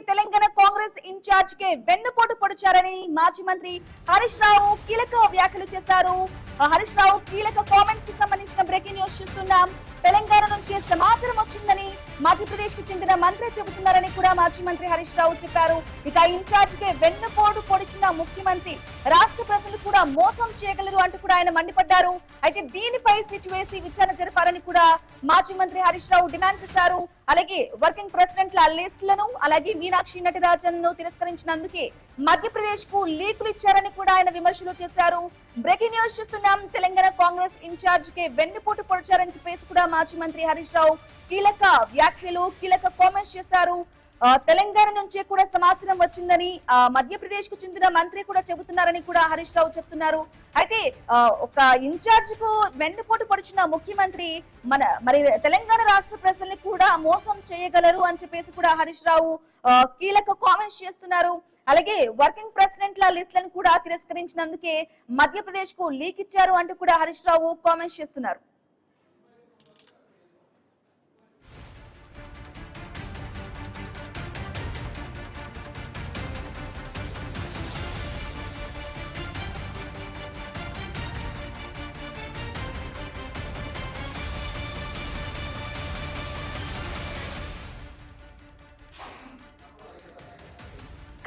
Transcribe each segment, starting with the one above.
Telangana Congress incharge కే వెన్నుపోటు పొడిచారని మాజీ మంత్రి హరీష్ రావు కీలక వ్యాఖ్యలు చేశారు. హరీష్ రావు కీలక కామెంట్స్ కి సంబంధించిన బ్రేకింగ్ న్యూస్ చూస్తున్నాం. తెలంగాణ నుంచి సమాచారం వచ్చిందని మధ్యప్రదేశ్ కు చెందిన మంత్రి చెబుతున్నారని కూడా మాజీ మంత్రి హరీష్ రావు చెప్పారు. ఇక ఇన్ఛార్జ్ కే వెన్నుపోటు పొడిచిన ముఖ్యమంత్రి రాష్ట్ర ప్రజలు కూడా మోసం చేయగలరు అంటూ కూడా ఆయన మండిపడ్డారు. అయితే దీనిపై సిట్ వేసి విచారణ జరపాలని కూడా మాజీ మంత్రి హరీష్ రావు డిమాండ్ చేశారు. అలాగే వర్కింగ్ ప్రెసిడెంట్ల లిస్టులను అలాగే మీనాక్షి నటరాజన్ ను తిరస్కరించినందుకే మధ్యప్రదేశ్ కు లీకులు ఇచ్చారని కూడా ఆయన విమర్శలు చేశారు. బ్రేకింగ్ న్యూస్ చూస్తున్నాం. తెలంగాణ కాంగ్రెస్ ఇన్ఛార్జ్ కే వెన్నుపోటు పొడిచారని చెప్పేసి కూడా మాజీ మంత్రి హరీష్ రావు కీలక వ్యాఖ్యలు కీలక కామెంట్స్ చేశారు. తెలంగాణ నుంచే కూడా సమాచారం వచ్చిందని మధ్యప్రదేశ్ కు చెందిన మంత్రి కూడా చెబుతున్నారని కూడా హరీష్ రావు చెప్తున్నారు. అయితే ఒక ఇన్ఛార్జ్ కు వెన్నుపోటు పొడిచిన ముఖ్యమంత్రి మరి తెలంగాణ రాష్ట్ర ప్రజల్ని కూడా మోసం చేయగలరు అని చెప్పేసి కూడా హరీష్ రావు కీలక కామెంట్స్ చేస్తున్నారు. అలాగే వర్కింగ్ ప్రెసిడెంట్ల లిస్టులను కూడా తిరస్కరించినందుకే మధ్యప్రదేశ్ కు లీక్ ఇచ్చారు అంటూ కూడా హరీష్ రావు కామెంట్స్ చేస్తున్నారు.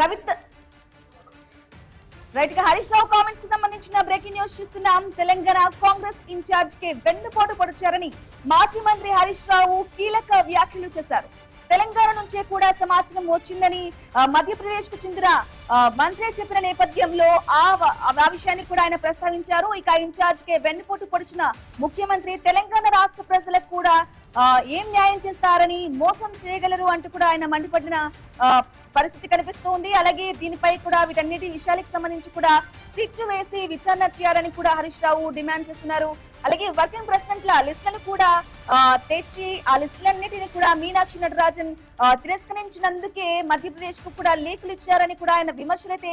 కవిత రైట్ గా హరీష్ రావు కామెంట్స్ కి సంబంధించిన బ్రేకింగ్ న్యూస్ చూస్తున్నాం. తెలంగాణ కాంగ్రెస్ ఇన్ఛార్జ్ కే వెన్నుపోటు పొడిచారని మాజీ మంత్రి హరీష్ రావు కీలక వ్యాఖ్యలు చేశారు. తెలంగాణ నుంచే కూడా సమాచారం వచ్చిందని మధ్యప్రదేశ్ కు చెందిన మంత్రి చెప్పిన నేపథ్యంలో ఆ విషయాన్ని కూడా ఆయన ప్రస్తావించారు. ఇక ఇన్ఛార్జ్ కే వెన్నుపోటు పొడిచిన ముఖ్యమంత్రి తెలంగాణ రాష్ట్ర ప్రజలకు కూడా ఏం న్యాయం చేస్తారని మోసం చేయగలరు అంటూ కూడా ఆయన మండిపడిన పరిస్థితి కనిపిస్తోంది. అలాగే దీనిపై కూడా వీటన్నిటి విషయాలకు సంబంధించి కూడా సిట్ వేసి విచారణ చేయాలని కూడా హరీష్ రావు డిమాండ్ చేస్తున్నారు. అలాగే వర్కింగ్ ప్రెసిడెంట్ల లిస్టులను కూడా తెచ్చి ఆ లిస్టులన్నిటిని కూడా మీనాక్షి నటరాజన్ తిరస్కరించినందుకే మధ్యప్రదేశ్ కు కూడా లీకులు ఇచ్చారని కూడా ఆయన విమర్శలైతే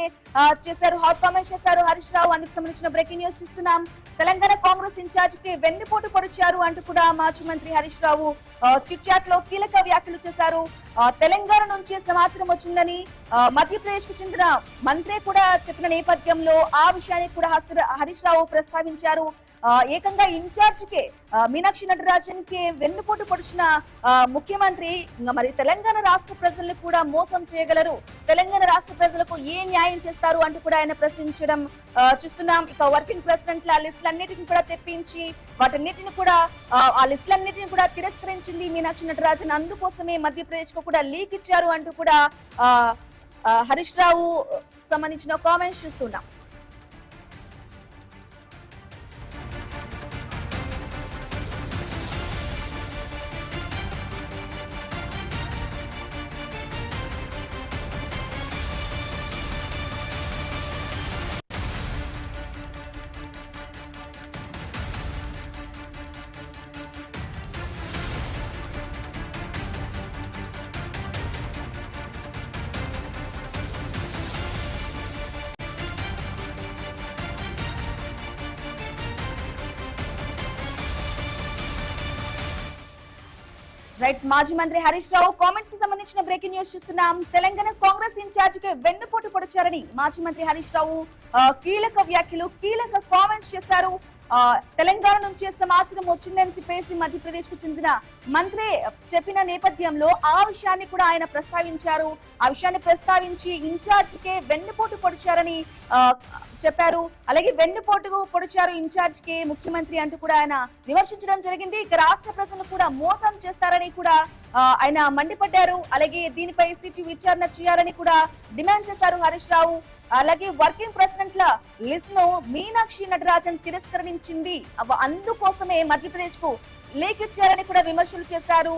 చేశారు. హాట్ కామెంట్స్ చేశారు హరీష్ రావు. అందుకు సంబంధించిన బ్రేకింగ్ న్యూస్ చూస్తున్నాం. తెలంగాణ కాంగ్రెస్ ఇన్ఛార్జ్ కి వెన్నుపోటు పొడిచారు అంటూ కూడా మాజీ మంత్రి హరీష్ రావు చిట్ చాట్ లో కీలక వ్యాఖ్యలు చేశారు. తెలంగాణ నుంచి సమాచారం వచ్చిందని మధ్యప్రదేశ్ కు చెందిన మంత్రి కూడా చెప్పిన నేపథ్యంలో ఆ విషయాన్ని కూడా హరీష్ రావు ప్రస్తావించారు. ఏకంగా ఇన్ఛార్జ్ కే మీనాక్షి నటరాజన్ కి వెన్నుపోటు పొడిచిన ముఖ్యమంత్రి మరి తెలంగాణ రాష్ట్ర ప్రజలను కూడా మోసం చేయగలరు, తెలంగాణ రాష్ట్ర ప్రజలకు ఏ న్యాయం చేస్తారు అంటూ కూడా ఆయన ప్రశ్నించడం చూస్తున్నాం. ఇక వర్కింగ్ ప్రెసిడెంట్ల లిస్టులన్నిటిని కూడా తెప్పించి వాటన్నిటిని కూడా ఆ లిస్టులన్నిటిని కూడా తిరస్కరించింది మీనాక్షి నటరాజన్. అందుకోసమే మధ్యప్రదేశ్ కు కూడా లీక్ ఇచ్చారు అంటూ కూడా హరీష్ రావు సంబంధించిన కామెంట్స్ చూస్తున్నాం. రైట్ మాజీ మంత్రి హరీష్ రావు కామెంట్స్ కి సంబంధించిన బ్రేకింగ్ న్యూస్ చూస్తున్నాం. తెలంగాణ కాంగ్రెస్ ఇన్ఛార్జ్ కి వెన్నుపోటు పొడిచారని మాజీ మంత్రి హరీష్ రావు కీలక వ్యాఖ్యలు కీలక కామెంట్స్ చేశారు. తెలంగాణ నుంచి సమాచారం వచ్చిందని చెప్పేసి మధ్యప్రదేశ్ కు చెందిన మంత్రి చెప్పిన నేపథ్యంలో ఆ విషయాన్ని కూడా ఆయన ప్రస్తావించారు. ఆ విషయాన్ని ప్రస్తావించి ఇన్ఛార్జ్ కే వెన్నుపోటు పొడిచారని చెప్పారు. అలాగే వెన్నుపోటు పొడిచారు ఇన్ఛార్జ్ కే ముఖ్యమంత్రి అంటూ కూడా ఆయన విమర్శించడం జరిగింది. ఇక రాష్ట్ర ప్రజలను కూడా మోసం చేస్తారని కూడా ఆయన మండిపడ్డారు. అలాగే దీనిపై సిట్ విచారణ చేయాలని కూడా డిమాండ్ చేశారు హరీష్ రావు. అలాగే వర్కింగ్ ప్రెసిడెంట్ల లిస్ట్ ను మీనాక్షి నటరాజన్ తిరస్కరించింది, అందుకోసమే మధ్యప్రదేశ్ కు లీక్ ఇచ్చారని కూడా విమర్శలు చేశారు.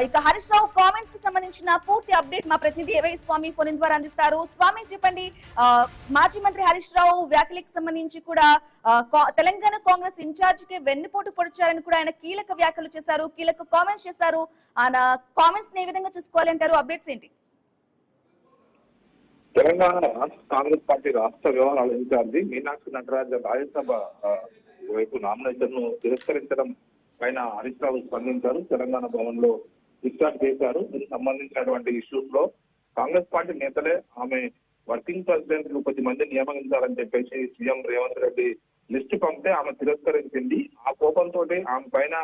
ఇక హరీష్ రావు కామెంట్స్ కి సంబంధించిన పూర్తి అప్డేట్ మా ప్రతినిధి ఏవై స్వామి ఫోన్ ద్వారా అందిస్తారు. స్వామి చెప్పండి, మాజీ మంత్రి హరీష్ రావు వ్యాఖ్యలకు సంబంధించి కూడా తెలంగాణ కాంగ్రెస్ ఇన్ఛార్జ్ కి వెన్నుపోటు పొడిచారని కూడా ఆయన కీలక వ్యాఖ్యలు చేశారు, కీలక కామెంట్స్ చేశారు. ఆయన కామెంట్స్ ఏ విధంగా చూసుకోవాలి అంటారు? అప్డేట్స్ ఏంటి? తెలంగాణ రాష్ట్ర కాంగ్రెస్ పార్టీ రాష్ట్ర వ్యవహారాల ఇన్ఛార్జి మీనాక్షి నటరాజన్ రాజ్యసభ వైపు నామినేషన్ ను తిరస్కరించడం పైన హరీష్ రావు స్పందించారు. తెలంగాణ భవన్ లో డిశ్చార్జ్ చేశారు. దీనికి సంబంధించినటువంటి ఇష్యూస్ లో కాంగ్రెస్ పార్టీ నేతలే ఆమె వర్కింగ్ ప్రెసిడెంట్ కొద్ది మంది నియమించాలని చెప్పేసి సీఎం రేవంత్ రెడ్డి లిస్టు పంపితే ఆమె తిరస్కరించింది. ఆ కోపంతో ఆమె పైన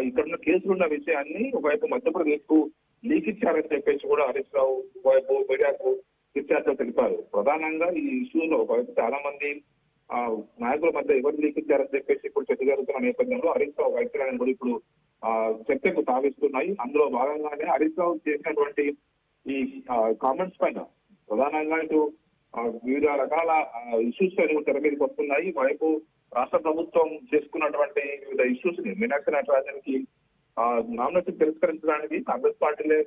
ఇక్కడున్న కేసులున్న విషయాన్ని ఒకవైపు మధ్యప్రదేశ్ కు లీక్ ఇచ్చారని చెప్పేసి కూడా హరీష్ రావు ఒకవైపు మీడియాకు ఇచ్చారో తెలిపారు. ప్రధానంగా ఈ ఇష్యూలో ఒకవైపు చాలా మంది నాయకుల మధ్య ఎవరు లీక్ ఇచ్చారని చెప్పేసి ఇప్పుడు చర్చ జరుగుతున్న నేపథ్యంలో హరీష్ రావు వ్యాఖ్యలను కూడా ఇప్పుడు చర్చకు తావిస్తున్నాయి. అందులో భాగంగానే హరీష్ రావు చేసినటువంటి ఈ కామెంట్స్ పైన ప్రధానంగా ఇటు వివిధ రకాల ఇష్యూస్ తెర మీదకి వస్తున్నాయి. వైపు రాష్ట్ర ప్రభుత్వం చేసుకున్నటువంటి వివిధ ఇష్యూస్ ని మీనాక్షి నటరాజన్కి నామినేషన్ తిరస్కరించడానికి కాంగ్రెస్ పార్టీలే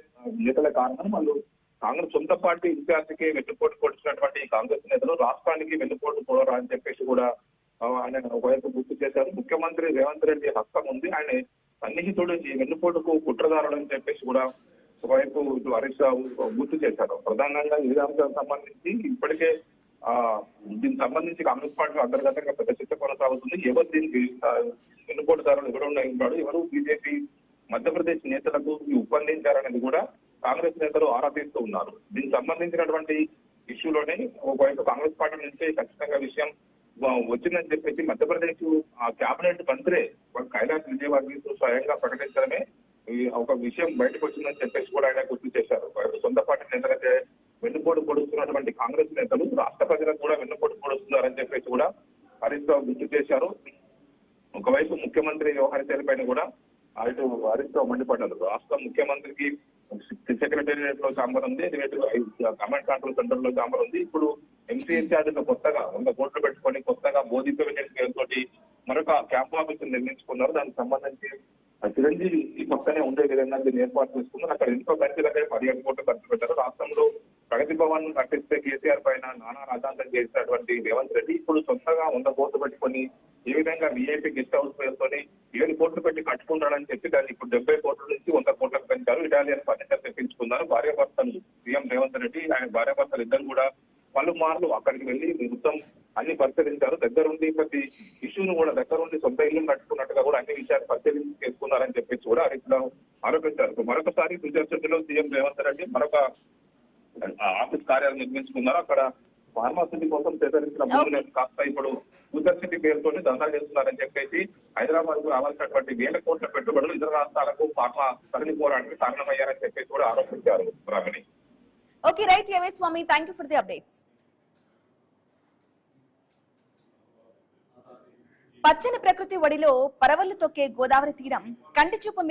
నేతలే కారణం. వాళ్ళు కాంగ్రెస్ సొంత పార్టీ ఇన్ఛార్జికి వెన్నుపోటు పొడిచినటువంటి కాంగ్రెస్ నేతలు రాష్ట్రానికి వెన్నుపోటు పోడరా అని చెప్పేసి కూడా ఆయన ఒకవైపు గుర్తు చేశారు. ముఖ్యమంత్రి రేవంత్ రెడ్డి హస్తం ఉంది, ఆయన సన్నిహితుడు ఈ వెన్నుపోటుకు కుట్రదారుడు అని చెప్పేసి కూడా ఒకవైపు ఇటు హరీష్ రావు గుర్తు చేశారు. ప్రధానంగా ఈ అంశానికి సంబంధించి ఇప్పటికే దీనికి సంబంధించి కాంగ్రెస్ పార్టీ అంతర్గతంగా పెద్ద చర్చ కొనసాగుతుంది. ఎవరు దీనికి వెన్నుపోటుదారులు ఎవరు ఉన్నాడు, ఎవరు బీజేపీ మధ్యప్రదేశ్ నేతలకు ఒప్పందించారనేది కూడా కాంగ్రెస్ నేతలు ఆరా తీస్తూ ఉన్నారు. దీనికి సంబంధించినటువంటి ఇష్యూలోనే ఒకవైపు కాంగ్రెస్ పార్టీ నుంచి ఖచ్చితంగా విషయం వచ్చిందని చెప్పేసి మధ్యప్రదేశ్ కేబినెట్ మంత్రే కైలాస్ విజయవర్గీస్ స్వయంగా ప్రకటించడమే ఒక విషయం బయటకు వచ్చిందని చెప్పేసి కూడా ఆయన గుర్తు చేశారు. సొంత పార్టీ నేతలైతే వెన్నుపోటు పొడుస్తున్నటువంటి కాంగ్రెస్ నేతలు రాష్ట్ర ప్రజలకు కూడా వెన్నుపోటు పొడుస్తున్నారని చెప్పేసి కూడా హరీష్ రావు గుర్తు చేశారు. ఒకవైపు ముఖ్యమంత్రి వ్యవహార పైన కూడా ఇటు హరీష్ రావు మండిపడ్డారు. రాష్ట్ర ముఖ్యమంత్రికి సెక్రటేరియట్ లో ఛాంబర్ ఉంది, కమాండ్ కంట్రోల్ సెంటర్ లో ఛాంబర్ ఉంది. ఇప్పుడు ఎంసీఎన్సీ కొత్తగా 100 కోట్లు పెట్టుకొని కొత్తగా బోధిత పేరుతో మరొక క్యాంప్ ఆఫీస్ నిర్మించుకున్నారు. దానికి సంబంధించి చిరంజీవి ఈ పక్కనే ఉండే విధంగా దీన్ని ఏర్పాటు చేసుకున్నారు. అక్కడ ఎంతో ఖర్చులకై 17 కోట్లు ఖర్చు పెట్టారు. రాష్ట్రంలో ప్రగతి భవన్ కట్టిస్తే కేసీఆర్ పైన నానా రాజాంతం చేసినటువంటి రేవంత్ రెడ్డి ఇప్పుడు సొంతగా 100 కోట్లు పెట్టుకొని ఏ విధంగా వీఐపీ గెస్ట్ హౌస్ పేరుతోని 7 కోట్లు పెట్టి కట్టుకుంటాడని చెప్పి దాన్ని ఇప్పుడు 70 కోట్ల నుంచి 100 కోట్లకు పెంచారు. ఇటాలియన్ ఫర్నిచర్ తెప్పించుకున్నారు. భార్యాభర్తలు సీఎం రేవంత్ రెడ్డి ఆయన భార్యాభర్తలు ఇద్దరు కూడా పలుమార్లు అక్కడికి వెళ్లి మొత్తం అన్ని పరిశీలించారు. దగ్గరుండి ప్రతి ఇష్యూను కూడా దగ్గరుండి సొంత ఇల్లు కట్టుకున్నట్టుగా కూడా అన్ని విషయాలు పరిశీలించి చేసుకున్నారని చెప్పేసి కూడా హరీష్ రావు ఆరోపించారు. మరొకసారి గుజరాత్ సీఎం రేవంత్ రెడ్డి మరొక ఆఫీస్ కార్యాలయం నిర్మించుకున్నారు. అక్కడ ఫార్మాసిటీ కోసం సేకరించిన భూములను కాస్త ఇప్పుడు గుజరాత్ సిటీ పేరుతోనే దందాలు చేస్తున్నారని చెప్పేసి హైదరాబాద్ కు రావాల్సినటువంటి 1000 కోట్ల పెట్టుబడులు ఇతర రాష్ట్రాలకు ఫార్మా తరలిపోవడానికి కారణమయ్యారని చెప్పేసి కూడా ఆరోపించారు. రామిని. Okay, right Swamy, thank you for the updates. పచ్చని ప్రకృతి ఒడిలో పరవళ్లు తొక్కే గోదావరి తీరం కంటి చూపు